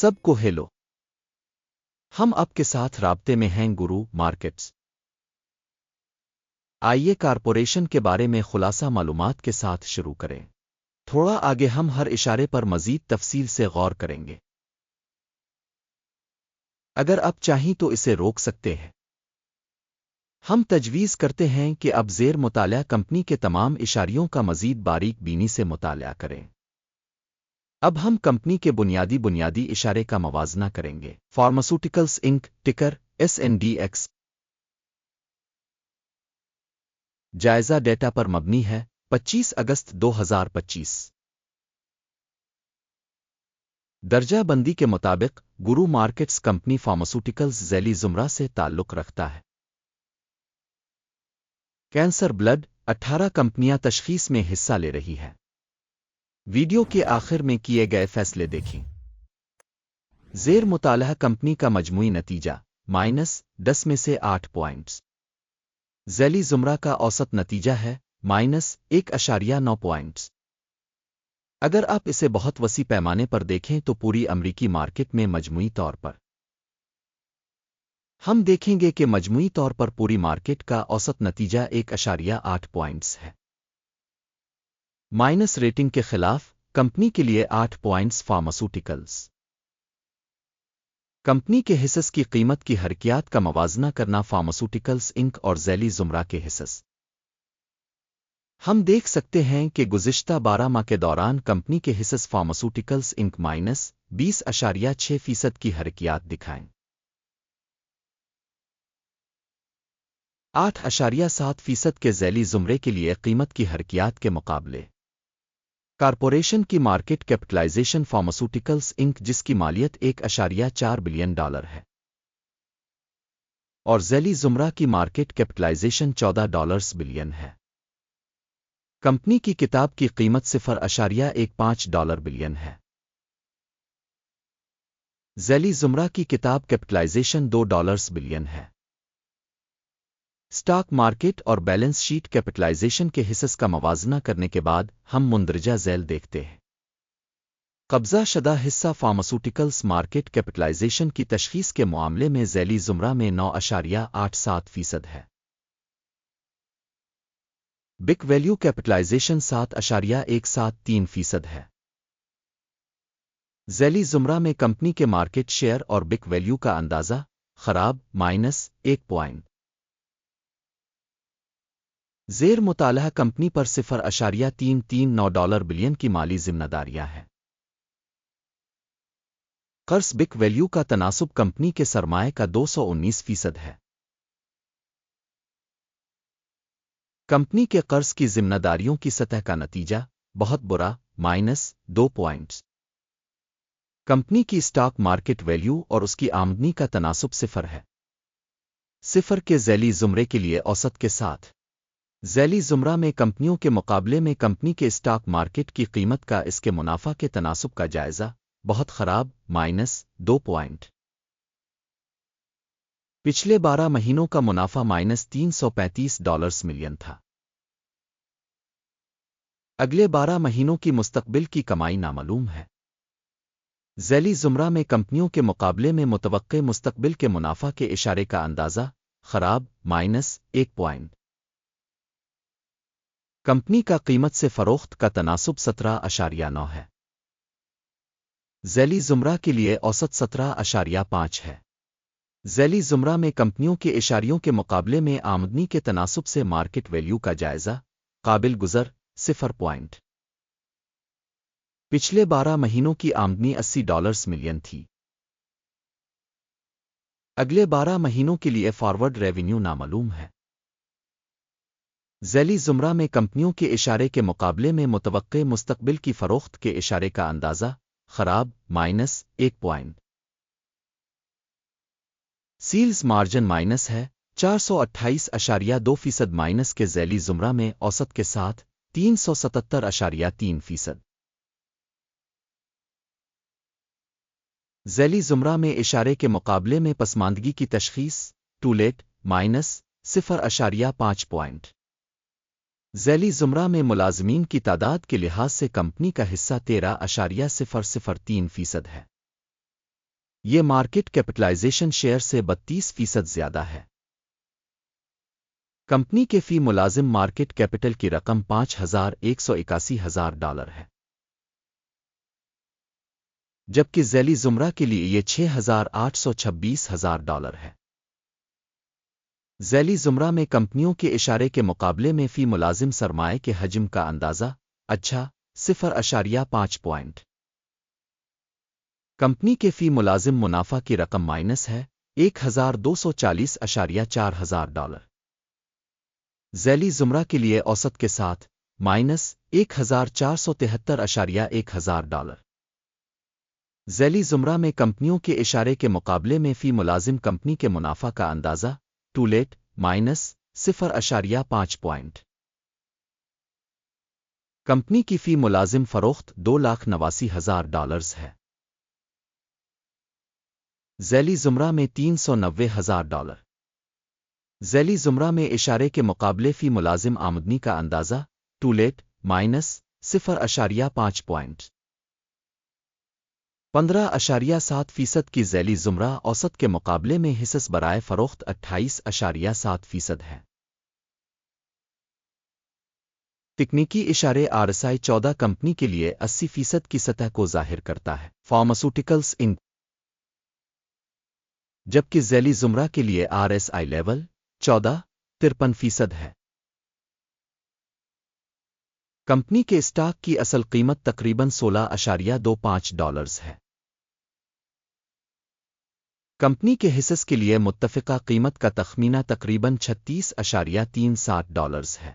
سب کو ہیلو، ہم آپ کے ساتھ رابطے میں ہیں گرو مارکیٹس۔ آئیے کارپوریشن کے بارے میں خلاصہ معلومات کے ساتھ شروع کریں۔ تھوڑا آگے ہم ہر اشارے پر مزید تفصیل سے غور کریں گے۔ اگر آپ چاہیں تو اسے روک سکتے ہیں۔ ہم تجویز کرتے ہیں کہ اب زیر مطالعہ کمپنی کے تمام اشاریوں کا مزید باریک بینی سے مطالعہ کریں۔ اب ہم کمپنی کے بنیادی اشارے کا موازنہ کریں گے۔ فارماسیوٹیکلز انک، ٹکر SNDX۔ جائزہ ڈیٹا پر مبنی ہے 25 اگست 2025۔ درجہ بندی کے مطابق گرو مارکیٹس کمپنی فارماسیوٹیکلز ذیلی زمرہ سے تعلق رکھتا ہے۔ کینسر بلڈ 18 کمپنیاں تشخیص میں حصہ لے رہی ہیں۔ ویڈیو کے آخر میں کیے گئے فیصلے دیکھیں۔ زیر مطالعہ کمپنی کا مجموعی نتیجہ -10 میں سے 8 پوائنٹس۔ ذیلی زمرہ کا اوسط نتیجہ ہے -1.9 پوائنٹس۔ اگر آپ اسے بہت وسیع پیمانے پر دیکھیں تو پوری امریکی مارکیٹ میں مجموعی طور پر ہم دیکھیں گے کہ مجموعی طور پر پوری مارکیٹ کا اوسط نتیجہ 1.8 پوائنٹس ہے۔ مائنس ریٹنگ کے خلاف کمپنی کے لیے 8 پوائنٹس۔ فارماسیوٹیکلز کمپنی کے حصص کی قیمت کی حرکیات کا موازنہ کرنا۔ فارماسیوٹیکلز انک اور ذیلی زمرہ کے حصص ہم دیکھ سکتے ہیں کہ گزشتہ 12 ماہ کے دوران کمپنی کے حصص فارماسیوٹیکلز انک -20.6% کی حرکیات دکھائیں۔ 8.7% کے ذیلی زمرے کے لیے قیمت کی حرکیات کے مقابلے کارپوریشن کی مارکیٹ کیپٹلائزیشن فارماسیوٹیکلز انک جس کی مالیت $1.4 بلین ہے اور ذیلی زمرہ کی مارکیٹ کیپٹلائزیشن $14 بلین ہے۔ کمپنی کی کتاب کی قیمت $0.15 بلین ہے۔ ذیلی زمرہ کی کتاب کیپٹلائزیشن $2 بلین ہے۔ اسٹاک مارکیٹ اور بیلنس شیٹ کیپٹلائزیشن کے حصص کا موازنہ کرنے کے بعد ہم مندرجہ ذیل دیکھتے ہیں۔ قبضہ شدہ حصہ فارماسیوٹیکلز مارکیٹ کیپٹلائزیشن کی تشخیص کے معاملے میں ذیلی زمرہ میں 9.87% ہے۔ بک ویلیو کیپٹلائزیشن 7.173% ہے۔ ذیلی زمرہ میں کمپنی کے مارکیٹ شیئر اور بک ویلیو کا اندازہ خراب -1 پوائنٹ۔ زیر مطالعہ کمپنی پر $0.339 بلین کی مالی ذمہ داریاں ہیں۔ قرض بک ویلیو کا تناسب کمپنی کے سرمائے کا 219% ہے۔ کمپنی کے قرض کی ذمہ داریوں کی سطح کا نتیجہ بہت برا -2 پوائنٹس۔ کمپنی کی اسٹاک مارکیٹ ویلیو اور اس کی آمدنی کا تناسب 0 ہے۔ 0 کے ذیلی زمرے کے لیے اوسط کے ساتھ ذیلی زمرہ میں کمپنیوں کے مقابلے میں کمپنی کے اسٹاک مارکیٹ کی قیمت کا اس کے منافع کے تناسب کا جائزہ بہت خراب -2 پوائنٹ۔ پچھلے 12 مہینوں کا منافع $335 ملین تھا۔ اگلے 12 مہینوں کی مستقبل کی کمائی نامعلوم ہے۔ ذیلی زمرہ میں کمپنیوں کے مقابلے میں متوقع مستقبل کے منافع کے اشارے کا اندازہ خراب -1 پوائنٹ۔ کمپنی کا قیمت سے فروخت کا تناسب 17.9 ہے۔ ذیلی زمرہ کے لیے اوسط 17.5 ہے۔ ذیلی زمرہ میں کمپنیوں کے اشاریوں کے مقابلے میں آمدنی کے تناسب سے مارکیٹ ویلیو کا جائزہ قابل گزر 0 پوائنٹ۔ پچھلے 12 مہینوں کی آمدنی $80 ملین تھی۔ اگلے 12 مہینوں کے لیے فارورڈ ریونیو نامعلوم ہے۔ ذیلی زمرہ میں کمپنیوں کے اشارے کے مقابلے میں متوقع مستقبل کی فروخت کے اشارے کا اندازہ خراب -1 پوائنٹ۔ سیلز مارجن مائنس ہے 428.2% مائنس کے ذیلی زمرہ میں اوسط کے ساتھ 377.3%۔ ذیلی زمرہ میں اشارے کے مقابلے میں پسماندگی کی تشخیص ٹو لیٹ -0.5 پوائنٹ۔ ذیلی زمرہ میں ملازمین کی تعداد کے لحاظ سے کمپنی کا حصہ 13.003% ہے۔ یہ مارکیٹ کیپٹلائزیشن شیئر سے 32% زیادہ ہے۔ کمپنی کے فی ملازم مارکیٹ کیپٹل کی رقم $5,181,000 ہے، جبکہ ذیلی زمرہ کے لیے یہ $6,826,000 ہے۔ ذیلی زمرہ میں کمپنیوں کے اشارے کے مقابلے میں فی ملازم سرمائے کے حجم کا اندازہ 0.5 پوائنٹ۔ کمپنی کے فی ملازم منافع کی رقم مائنس ہے $1,240,400۔ ذیلی زمرہ کے لیے اوسط کے ساتھ $1,473,100۔ ذیلی زمرہ میں کمپنیوں کے اشارے کے مقابلے میں فی ملازم کمپنی کے منافع کا اندازہ -0.5 پوائنٹ۔ کمپنی کی فی ملازم فروخت $2,89,000 ہے، ذیلی زمرہ میں $390,000۔ ذیلی زمرہ میں اشارے کے مقابلے فی ملازم آمدنی کا اندازہ -0.5 پوائنٹ۔ 15.7% کی ذیلی زمرہ اوسط کے مقابلے میں حصص برائے فروخت 28.7% ہے۔ تکنیکی اشارے RSI 14 کمپنی کے لیے 80% کی سطح کو ظاہر کرتا ہے، فارماسوٹیکلز انک، جبکہ ذیلی زمرہ کے لیے RSI لیول 14.53% ہے۔ کمپنی کے اسٹاک کی اصل قیمت تقریباً $16.25 ہے۔ کمپنی کے حصص کے لیے متفقہ قیمت کا تخمینہ تقریباً $36.63 ہے۔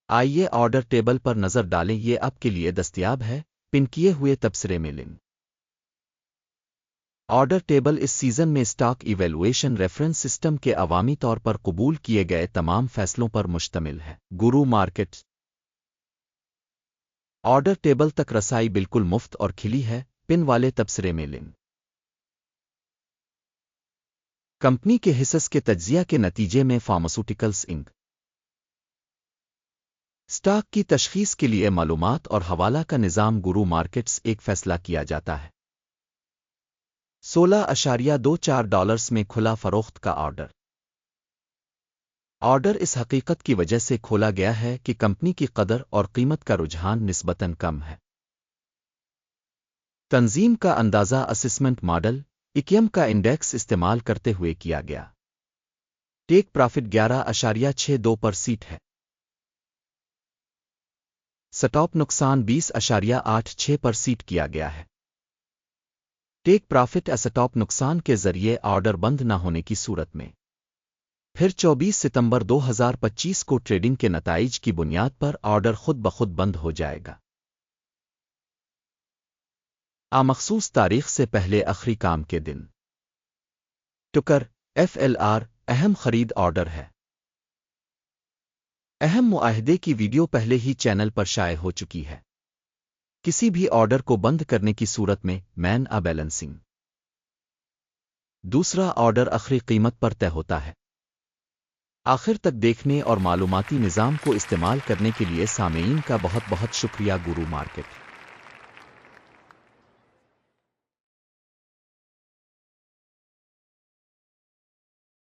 آئیے آرڈر ٹیبل پر نظر ڈالیں، یہ آپ کے لیے دستیاب ہے پن کیے ہوئے تبصرے میں لنک۔ آرڈر ٹیبل اس سیزن میں اسٹاک ایویلویشن ریفرنس سسٹم کے عوامی طور پر قبول کیے گئے تمام فیصلوں پر مشتمل ہے۔ گرو مارکیٹ آرڈر ٹیبل تک رسائی بالکل مفت اور کھلی ہے، پن والے تبصرے میں لنک۔ کمپنی کے حصص کے تجزیہ کے نتیجے میں فارماسوٹیکلز انک اسٹاک کی تشخیص کے لیے معلومات اور حوالہ کا نظام گرو مارکیٹس ایک فیصلہ کیا جاتا ہے۔ $16.24 میں کھلا فروخت کا آرڈر۔ آرڈر اس حقیقت کی وجہ سے کھولا گیا ہے کہ کمپنی کی قدر اور قیمت کا رجحان نسبتاً کم ہے۔ تنظیم کا اندازہ اسسمنٹ ماڈل ایکیم کا انڈیکس استعمال کرتے ہوئے کیا گیا۔ ٹیک پرافٹ 11.62% ہے۔ سٹاپ نقصان 20.86% کیا گیا ہے۔ ٹیک پرافٹ اسٹاپ نقصان کے ذریعے آرڈر بند نہ ہونے کی صورت میں پھر 24 ستمبر 2025 کو ٹریڈنگ کے نتائج کی بنیاد پر آرڈر خود بخود بند ہو جائے گا۔ مخصوص تاریخ سے پہلے آخری کام کے دن ٹکر FLR اہم خرید آرڈر ہے۔ اہم معاہدے کی ویڈیو پہلے ہی چینل پر شائع ہو چکی ہے۔ کسی بھی آرڈر کو بند کرنے کی صورت میں مین بیلنسنگ دوسرا آرڈر آخری قیمت پر طے ہوتا ہے۔ آخر تک دیکھنے اور معلوماتی نظام کو استعمال کرنے کے لیے سامعین کا بہت بہت شکریہ۔ گرو مارکیٹ